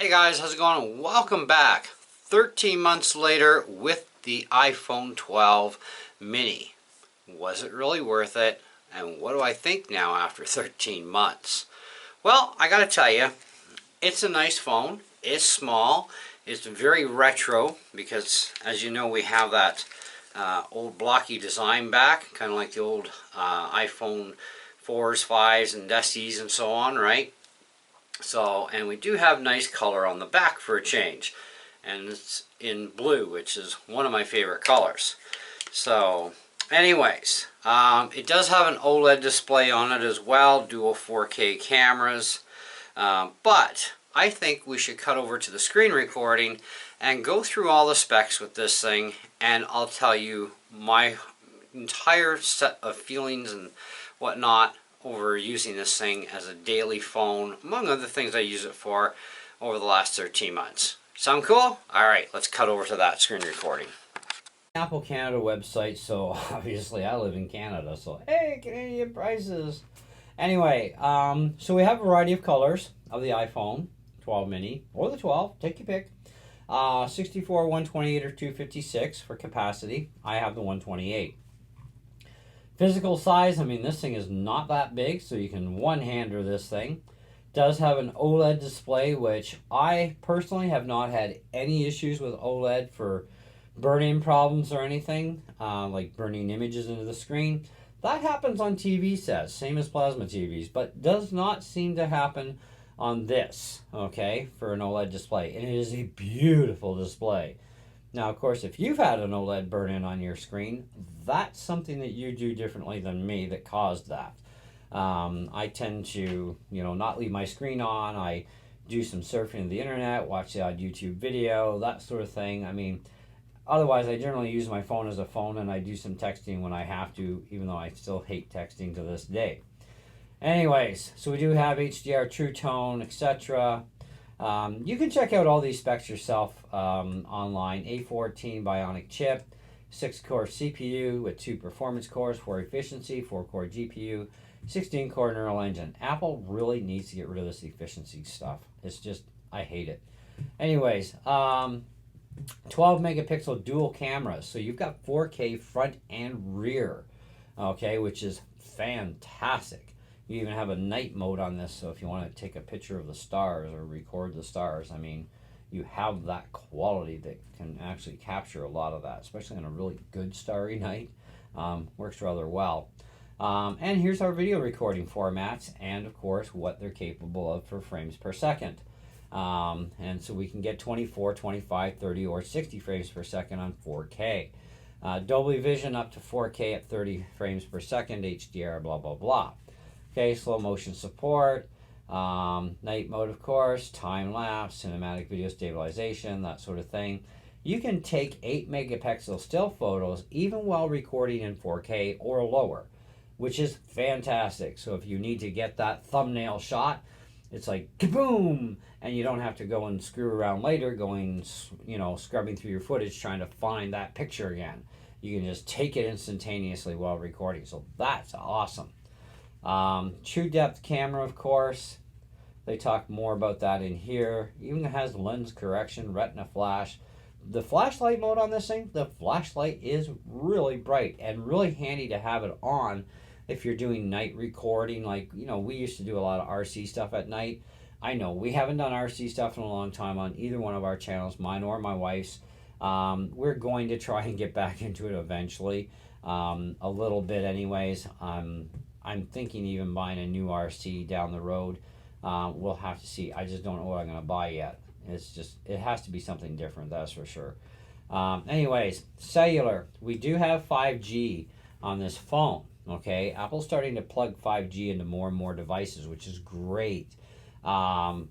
Hey guys, how's it going? Welcome back. 13 months later with the iPhone 12 mini. Was it really worth it? And what do I think now after 13 months? Well, I gotta tell you, it's a nice phone. It's small. It's very retro because, as you know, we have that old blocky design back, kind of like the old iPhone 4s, 5s, and SEs and so on, right? So, and we do have nice color on the back for a change, and it's in blue, which is one of my favorite colors. So anyways, it does have an OLED display on it as well, dual 4K cameras, but I think we should cut over to the screen recording and go through all the specs with this thing, and I'll tell you my entire set of feelings and whatnot over using this thing as a daily phone, among other things I use it for over the last 13 months. Sound cool? Alright, let's cut over to that screen recording. Apple Canada website, so obviously I live in Canada, so hey, Canadian prices. Anyway, so we have a variety of colors of the iPhone 12 mini, or the 12, take your pick. 64, 128, or 256 for capacity. I have the 128. Physical size, I mean, this thing is not that big, so you can one-hander this thing. Does have an OLED display, which I personally have not had any issues with OLED for burn-in problems or anything, like burning images into the screen. That happens on TV sets, same as plasma TVs, but does not seem to happen on this, okay, for an OLED display. And it is a beautiful display. Now, of course, if you've had an OLED burn-in on your screen, that's something that you do differently than me that caused that. I tend to, not leave my screen on. I do some surfing of the internet, watch the odd YouTube video, that sort of thing. I mean, otherwise, I generally use my phone as a phone, and I do some texting when I have to, even though I still hate texting to this day. Anyways, so we do have HDR, True Tone, etc. You can check out all these specs yourself online. A14 Bionic chip, 6-core CPU with 2 performance cores, 4 efficiency, 4-core GPU, 16-core neural engine. Apple really needs to get rid of this efficiency stuff. It's just, I hate it. Anyways, 12 megapixel dual cameras. So you've got 4K front and rear, okay, which is fantastic. You even have a night mode on this, so if you want to take a picture of the stars or record the stars, I mean, you have that quality that can actually capture a lot of that, especially on a really good starry night. Works rather well. And here's our video recording formats, and of course what they're capable of for frames per second. And so we can get 24, 25, 30, or 60 frames per second on 4K. Dolby Vision up to 4K at 30 frames per second, HDR, blah, blah, blah. Okay, slow motion support, night mode, of course, time lapse, cinematic video stabilization, that sort of thing. You can take 8 megapixel still photos even while recording in 4K or lower, which is fantastic. So if you need to get that thumbnail shot, it's like kaboom, and you don't have to go and screw around later going, scrubbing through your footage trying to find that picture again. You can just take it instantaneously while recording, so that's awesome. True depth camera, of course. They talk more about that in here. Even has lens correction, retina flash. The flashlight mode on this thing, the flashlight is really bright and really handy to have it on if you're doing night recording. Like, we used to do a lot of RC stuff at night. I know we haven't done RC stuff in a long time on either one of our channels, mine or my wife's. We're going to try and get back into it eventually, a little bit anyways. I'm thinking even buying a new RC down the road. We'll have to see. I just don't know what I'm going to buy yet. It has to be something different, that's for sure. Anyways, cellular. We do have 5G on this phone, okay? Apple's starting to plug 5G into more and more devices, which is great. Now,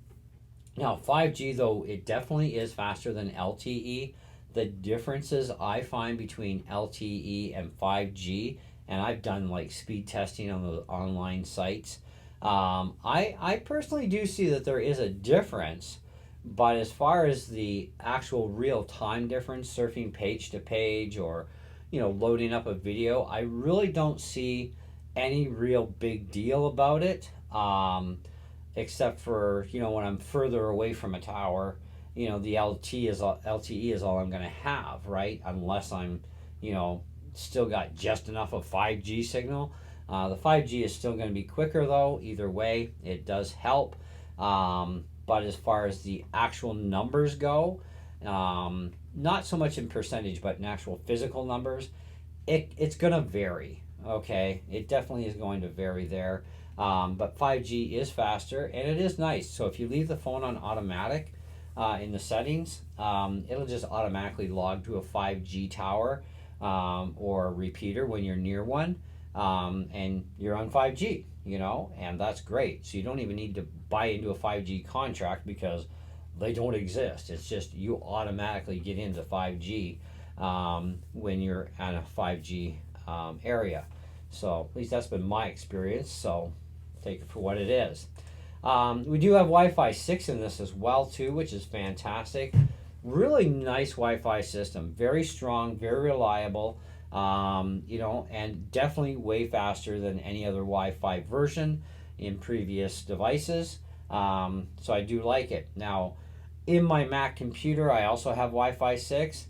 5G, though, it definitely is faster than LTE. The differences I find between LTE and 5G, and I've done like speed testing on the online sites. I personally do see that there is a difference, but as far as the actual real time difference, surfing page to page or loading up a video, I really don't see any real big deal about it. except for, when I'm further away from a tower, the LTE is all I'm going to have, right? Unless I'm, still got just enough of 5G signal. The 5G is still going to be quicker though. Either way, it does help. But as far as the actual numbers go, not so much in percentage, but in actual physical numbers, it's going to vary. Okay, it definitely is going to vary there. But 5G is faster and it is nice. So if you leave the phone on automatic in the settings, it'll just automatically log to a 5G tower or repeater when you're near one, and you're on 5G, and that's great. So you don't even need to buy into a 5G contract because they don't exist. It's just you automatically get into 5G when you're at a 5G area. So at least that's been my experience. So take it for what it is. We do have Wi-Fi 6 in this as well too, which is fantastic. Really nice Wi-Fi system, very strong, very reliable, and definitely way faster than any other Wi-Fi version in previous devices. So I do like it. Now, in my Mac computer, I also have Wi-Fi 6.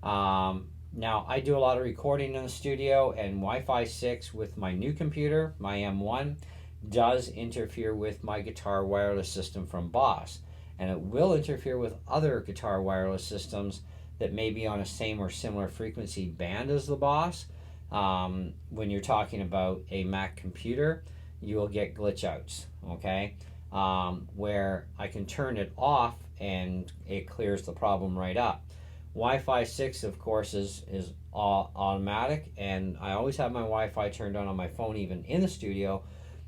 Now, I do a lot of recording in the studio, and Wi-Fi 6 with my new computer, my M1, does interfere with my guitar wireless system from Boss. And it will interfere with other guitar wireless systems that may be on a same or similar frequency band as the Boss. When you're talking about a Mac computer, you will get glitch outs, okay? Where I can turn it off and it clears the problem right up. Wi-Fi 6, of course, is automatic, and I always have my Wi-Fi turned on my phone, even in the studio.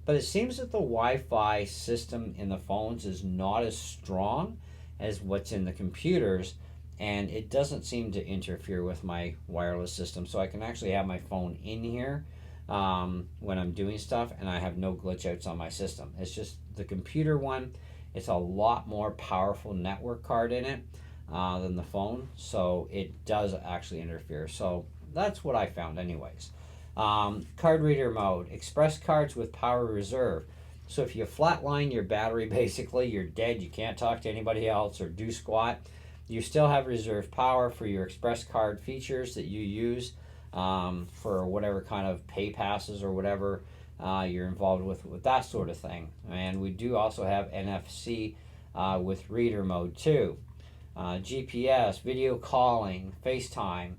But it seems that the Wi-Fi system in the phones is not as strong as what's in the computers, and it doesn't seem to interfere with my wireless system. So I can actually have my phone in here when I'm doing stuff, and I have no glitch outs on my system. It's just the computer one. It's a lot more powerful network card in it than the phone, so it does actually interfere. So that's what I found anyways. Card reader mode, express cards with power reserve. So if you flatline your battery, basically you're dead, you can't talk to anybody else or do squat, you still have reserve power for your express card features that you use for whatever kind of pay passes or whatever you're involved with that sort of thing. And we do also have NFC with reader mode too. GPS, video calling, FaceTime.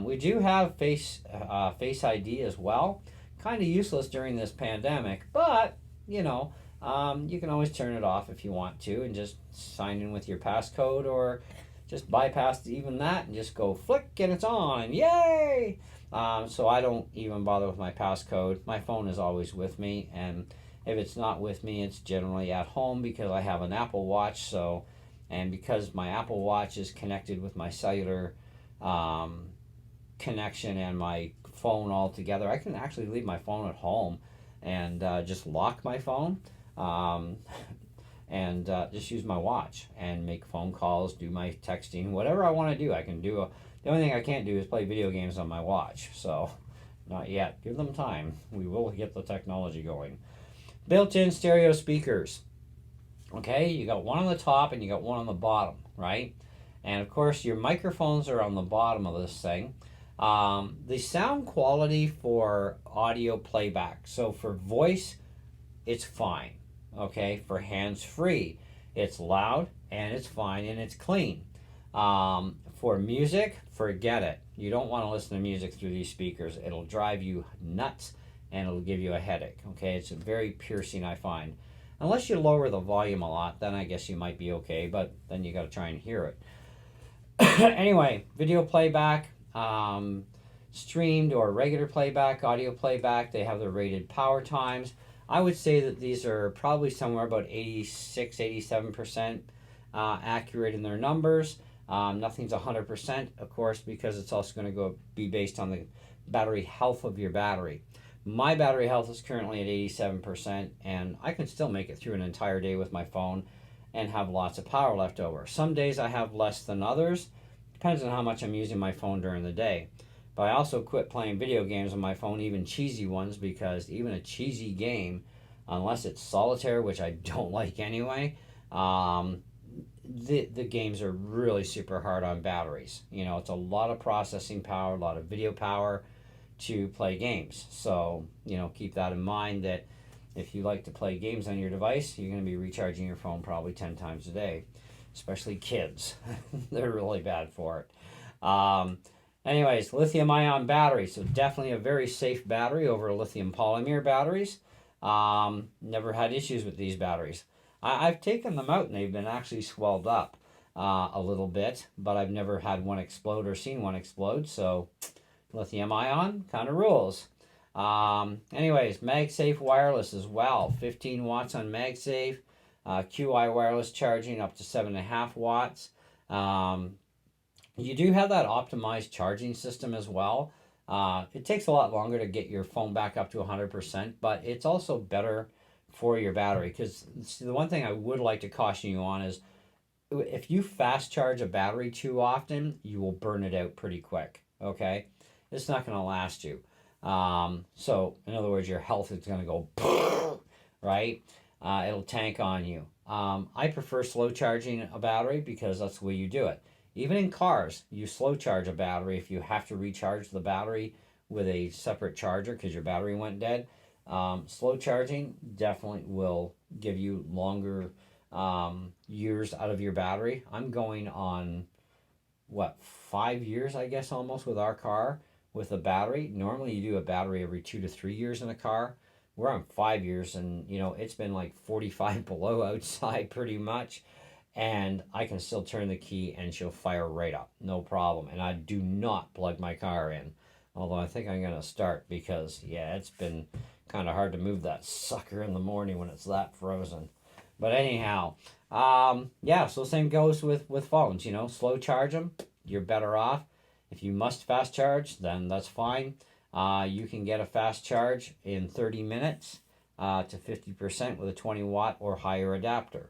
We do have Face ID as well. Kind of useless during this pandemic, but you can always turn it off if you want to and just sign in with your passcode, or just bypass even that and just go flick and it's on. Yay! So I don't even bother with my passcode. My phone is always with me, and if it's not with me, it's generally at home because I have an Apple Watch. And because my Apple Watch is connected with my cellular connection and my phone all together, I can actually leave my phone at home and just lock my phone and just use my watch and make phone calls, do my texting, whatever I want to do. I can do. The only thing I can't do is play video games on my watch. So not yet. Give them time. We will get the technology going. Built-in stereo speakers. Okay, you got one on the top and you got one on the bottom, right? And of course your microphones are on the bottom of this thing. The sound quality for audio playback, so for voice, it's fine. Okay, for hands-free, it's loud and it's fine and it's clean. For music, forget it. You don't want to listen to music through these speakers. It'll drive you nuts and it'll give you a headache. Okay, it's very piercing, I find. Unless you lower the volume a lot, then I guess you might be okay, but then you got to try and hear it. Anyway, video playback, streamed or regular playback, audio playback, they have their rated power times. I would say that these are probably somewhere about 86, 87% accurate in their numbers. Nothing's 100%, of course, because it's also going to be based on the battery health of your battery. My battery health is currently at 87%, and I can still make it through an entire day with my phone and have lots of power left over. Some days I have less than others. Depends on how much I'm using my phone during the day. But I also quit playing video games on my phone, even cheesy ones, because even a cheesy game unless it's solitaire, which I don't like anyway. Um, the games are really super hard on batteries. You know, it's a lot of processing power, a lot of video power to play games. So, you know, keep that in mind that if you like to play games on your device, you're going to be recharging your phone probably 10 times a day, especially kids. They're really bad for it. Anyways, lithium ion battery. So, definitely a very safe battery over lithium polymer batteries. Never had issues with these batteries. I've taken them out and they've been actually swelled up a little bit, but I've never had one explode or seen one explode. So, lithium ion kind of rules. Anyways, MagSafe wireless as well. 15 watts on MagSafe. QI wireless charging up to 7.5 watts. You do have that optimized charging system as well. It takes a lot longer to get your phone back up to 100%, but it's also better for your battery. Because the one thing I would like to caution you on is if you fast charge a battery too often, you will burn it out pretty quick. Okay, it's not going to last you. So in other words, your health is going to go right. It'll tank on you. I prefer slow charging a battery because that's the way you do it. Even in cars, you slow charge a battery if you have to recharge the battery with a separate charger because your battery went dead. Slow charging definitely will give you longer years out of your battery. I'm going on 5 years, I guess, almost with our car with a battery. Normally, you do a battery every 2 to 3 years in a car. We're on 5 years, and you know it's been like 45 below outside pretty much, and I can still turn the key and she'll fire right up, no problem. And I do not plug my car in, although I think I'm gonna start because yeah, it's been kind of hard to move that sucker in the morning when it's that frozen. But anyhow, yeah, so same goes with phones. You know, slow charge them, you're better off. If you must fast charge, then that's fine. You can get a fast charge in 30 minutes to 50% with a 20 watt or higher adapter.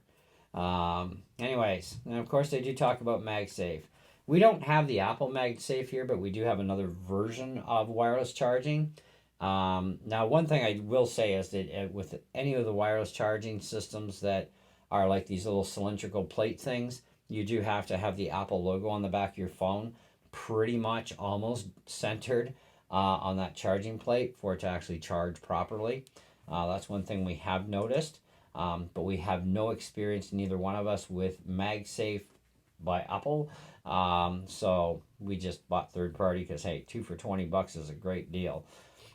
Anyways, and of course they do talk about MagSafe. We don't have the Apple MagSafe here, but we do have another version of wireless charging. Now, one thing I will say is that with any of the wireless charging systems that are like these little cylindrical plate things, you do have to have the Apple logo on the back of your phone, pretty much almost centered on that charging plate for it to actually charge properly. That's one thing we have noticed, but we have no experience, neither one of us, with MagSafe by Apple. So we just bought third party because, hey, 2 for $20 is a great deal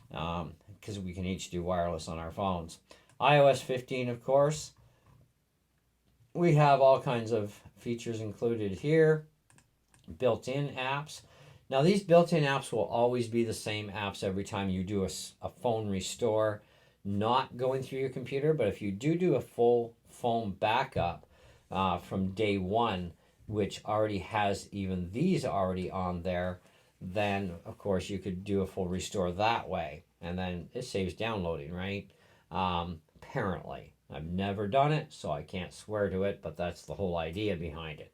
because we can each do wireless on our phones. iOS 15, of course. We have all kinds of features included here. Built-in apps. Now, these built-in apps will always be the same apps every time you do a phone restore, not going through your computer. But if you do a full phone backup from day one, which already has even these already on there, then of course you could do a full restore that way, and then it saves downloading, right? Apparently, I've never done it, so I can't swear to it, but that's the whole idea behind it.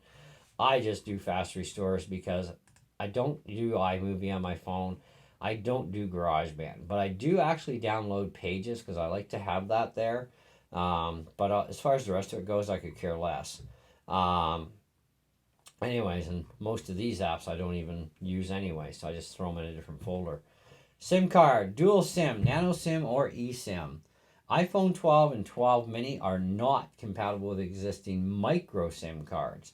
I just do fast restores because I don't do iMovie on my phone. I don't do GarageBand, but I do actually download Pages because I like to have that there. But as far as the rest of it goes, I could care less. Anyways, and most of these apps I don't even use anyway, so I just throw them in a different folder. SIM card, dual SIM, nano SIM, or eSIM. iPhone 12 and 12 mini are not compatible with existing micro SIM cards.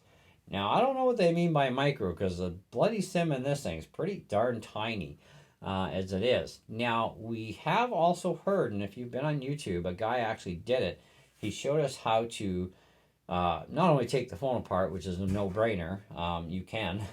Now, I don't know what they mean by micro because the bloody SIM in this thing is pretty darn tiny as it is. Now, we have also heard, and if you've been on YouTube, a guy actually did it. He showed us how to not only take the phone apart, which is a no-brainer, you can,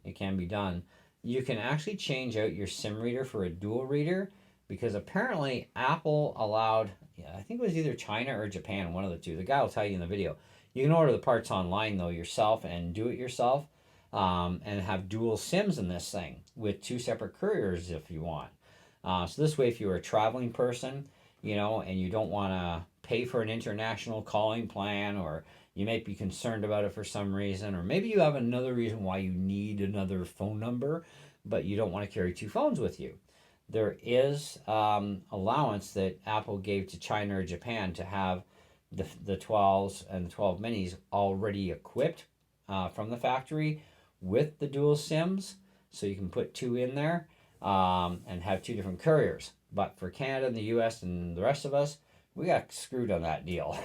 it can be done. You can actually change out your SIM reader for a dual reader because apparently Apple allowed, I think it was either China or Japan, one of the two. The guy will tell you in the video. You can order the parts online though yourself and do it yourself and have dual SIMs in this thing with 2 separate couriers if you want. So this way, if you're a traveling person, you know, and you don't want to pay for an international calling plan, or you may be concerned about it for some reason, or maybe you have another reason why you need another phone number, but you don't want to carry 2 phones with you, there is allowance that Apple gave to China or Japan to have the 12s and the 12 minis already equipped from the factory with the dual SIMs. So you can put two in there and have two different couriers. But for Canada and the US and the rest of us, we got screwed on that deal,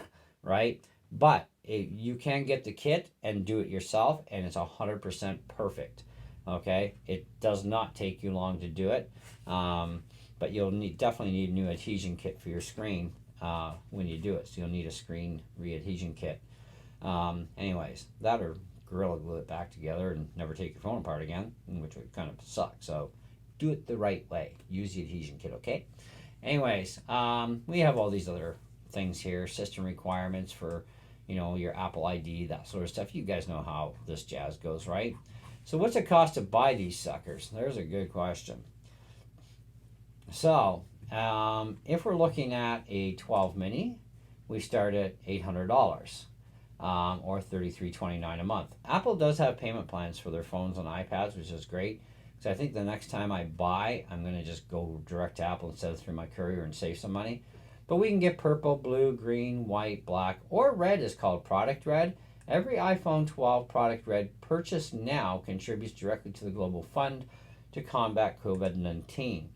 right? But you can get the kit and do it yourself, and it's 100% perfect. Okay, it does not take you long to do it, but you'll definitely need a new adhesion kit for your screen when you do it. So you'll need a screen re-adhesion kit. Anyways, that or Gorilla Glue it back together and never take your phone apart again, which would kind of suck. So do it the right way. Use the adhesion kit, okay? Anyways, we have all these other things here, system requirements for, your Apple ID, that sort of stuff. You guys know how this jazz goes, right? So what's it cost to buy these suckers? There's a good question. So if we're looking at a 12 mini, we start at $800 or $33.29 a month. Apple does have payment plans for their phones and iPads, which is great. So I think the next time I buy, I'm going to just go direct to Apple instead of through my courier and save some money. But we can get purple, blue, green, white, black, or red is called product red. Every iPhone 12 product red purchased now contributes directly to the Global Fund to combat COVID-19.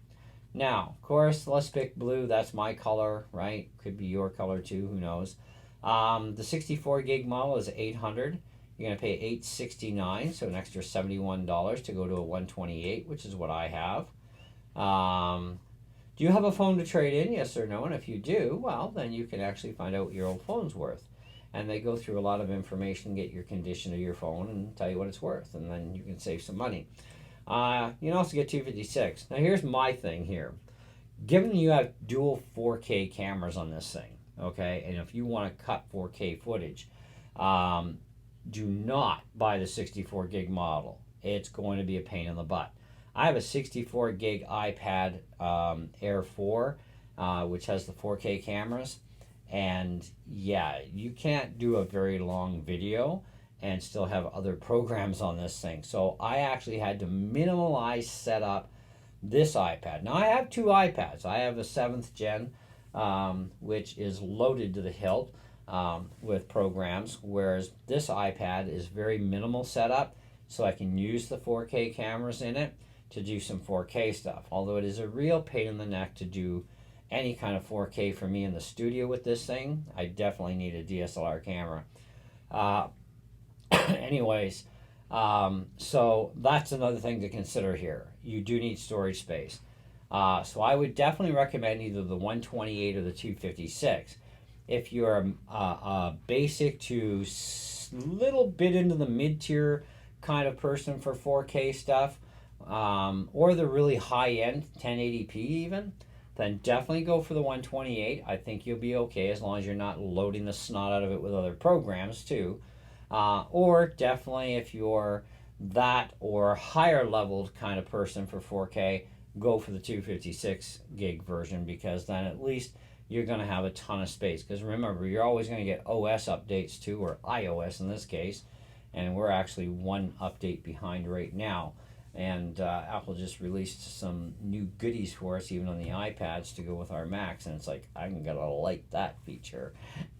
Now, of course, let's pick blue. That's my color, right? Could be your color too. Who knows? The 64 gig model is $800. You're going to pay $869, so an extra $71 to go to a 128, which is what I have. Do you have a phone to trade in? Yes or no? And if you do, well, then you can actually find out what your old phone's worth. And they go through a lot of information, get your condition of your phone, and tell you what it's worth. And then you can save some money. You can also get 256. Now, here's my thing here. Given you have dual 4K cameras on this thing, okay, and if you want to cut 4K footage, do not buy the 64 gig model. It's going to be a pain in the butt. I have a 64 gig iPad Air 4, which has the 4K cameras. And yeah, you can't do a very long video and still have other programs on this thing. So I actually had to minimalize set up this iPad. Now I have two iPads. I have a 7th gen, which is loaded to the hilt with programs, whereas this iPad is very minimal setup, so I can use the 4K cameras in it to do some 4K stuff. Although it is a real pain in the neck to do any kind of 4K for me in the studio with this thing. I definitely need a DSLR camera. Anyways, so that's another thing to consider here. You do need storage space. So I would definitely recommend either the 128 or the 256. If you're a basic to little bit into the mid-tier kind of person for 4K stuff, or the really high-end 1080p even, then definitely go for the 128. I think you'll be okay as long as you're not loading the snot out of it with other programs too. Or definitely if you're that or higher leveled kind of person for 4K, go for the 256 gig version, because then at least you're going to have a ton of space. Because remember, you're always going to get OS updates too, or iOS in this case, and we're actually one update behind right now. And Apple just released some new goodies for us, even on the iPads, to go with our Macs. And it's like, I'm going to like that feature.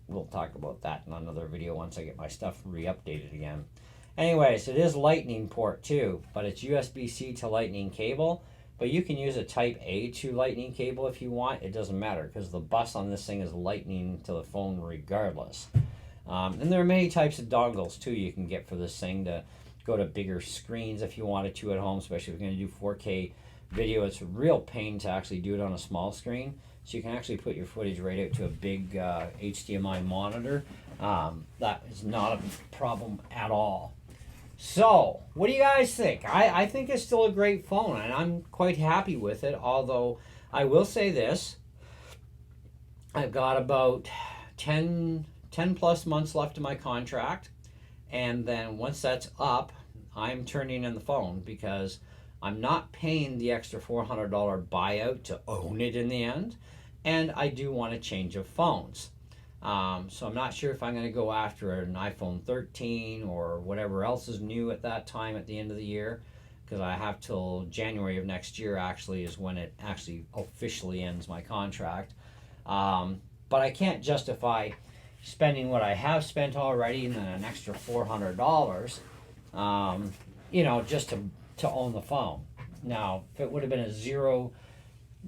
We'll talk about that in another video once I get my stuff re-updated again. Anyways, it is Lightning port too, but it's USB-C to Lightning cable. But you can use a Type A to Lightning cable if you want. It doesn't matter, because the bus on this thing is Lightning to the phone regardless. And there are many types of dongles too you can get for this thing to go to bigger screens if you wanted to at home, especially if you're going to do 4K video. It's a real pain to actually do it on a small screen. So you can actually put your footage right out to a big HDMI monitor. That is not a problem at all. So, what do you guys think? I think it's still a great phone, and I'm quite happy with it, although I will say this. I've got about 10 plus months left of my contract, and then once that's up, I'm turning in the phone, because I'm not paying the extra $400 buyout to own it in the end, and I do want a change of phones. So I'm not sure if I'm going to go after an iPhone 13 or whatever else is new at that time at the end of the year. because I have till January of next year actually is when it actually officially ends my contract. But I can't justify spending what I have spent already and then an extra $400, just to own the phone. Now, if it would have been a zero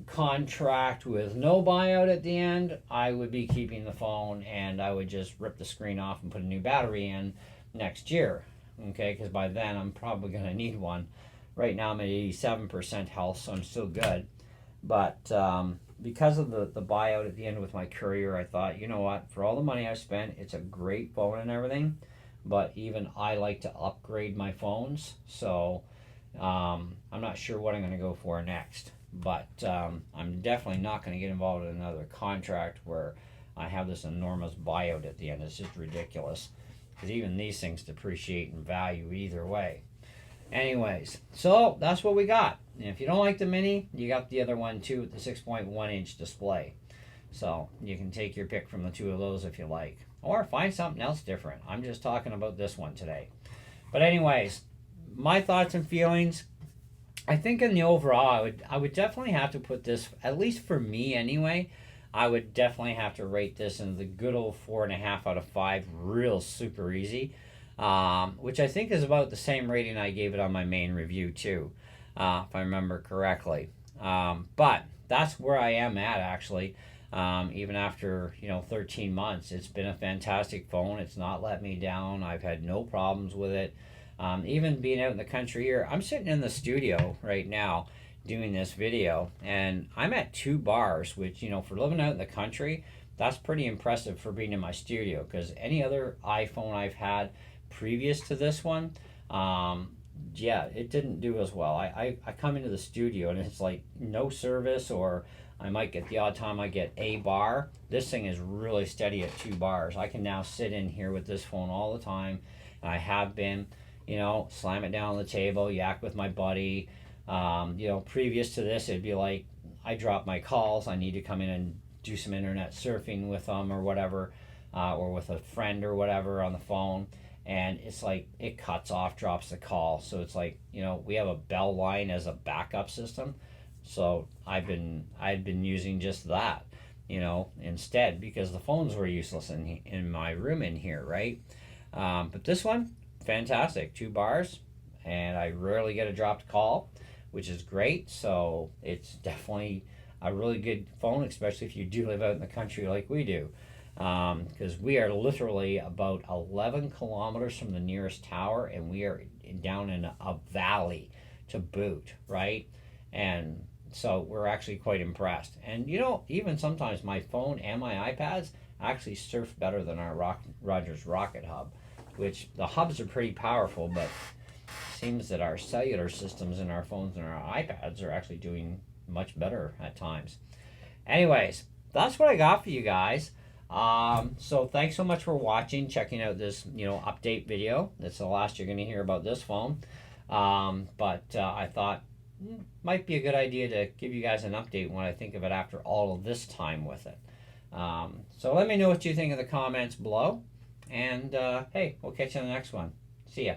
contract with no buyout at the end, I would be keeping the phone and I would just rip the screen off and put a new battery in next year. Okay, because by then I'm probably going to need one. Right now I'm at 87% health, so I'm still good. But because of the buyout at the end with my courier, I thought, you know what, for all the money I've spent, it's a great phone and everything, but even I like to upgrade my phones, so I'm not sure what I'm going to go for next. But I'm definitely not going to get involved in another contract where I have this enormous buyout at the end. It's just ridiculous, because even these things depreciate in value either way. Anyways, so that's what we got. And if you don't like the mini, you got the other one too with the 6.1 inch display. So you can take your pick from the two of those if you like, or find something else different. I'm just talking about this one today. But anyways, my thoughts and feelings. I think in the overall, I would definitely have to put this, at least for me anyway, I would definitely have to rate this in the good old 4.5 out of 5, real super easy, which I think is about the same rating I gave it on my main review too, if I remember correctly. But that's where I am at actually. Even after 13 months, it's been a fantastic phone. It's not let me down. I've had no problems with it. Even being out in the country here, I'm sitting in the studio right now doing this video, and I'm at 2 bars, which, for living out in the country, that's pretty impressive for being in my studio, because any other iPhone I've had previous to this one, it didn't do as well. I come into the studio and it's like no service, or I might get the odd time I get a bar. This thing is really steady at 2 bars. I can now sit in here with this phone all the time, and I have been. Slam it down on the table, yak with my buddy. Previous to this, it'd be like I drop my calls. I need to come in and do some internet surfing with them or whatever, or with a friend or whatever on the phone. And it's like it cuts off, drops the call. So it's like, we have a bell line as a backup system. So I'd been using just that, instead, because the phones were useless in my room in here, right? But this one, fantastic, 2 bars, and I rarely get a dropped call, which is great. So it's definitely a really good phone, especially if you do live out in the country like we do, because we are literally about 11 kilometers from the nearest tower, and we are down in a valley to boot, right? And so we're actually quite impressed. And even sometimes my phone and my iPads actually surf better than our Rogers Rocket Hub, which the hubs are pretty powerful, but it seems that our cellular systems in our phones and our iPads are actually doing much better at times. Anyways, that's what I got for you guys. So thanks so much for watching, checking out this update video. That's the last you're going to hear about this phone. But I thought might be a good idea to give you guys an update when I think of it after all of this time with it. So let me know what you think in the comments below. And hey, we'll catch you on the next one. See ya.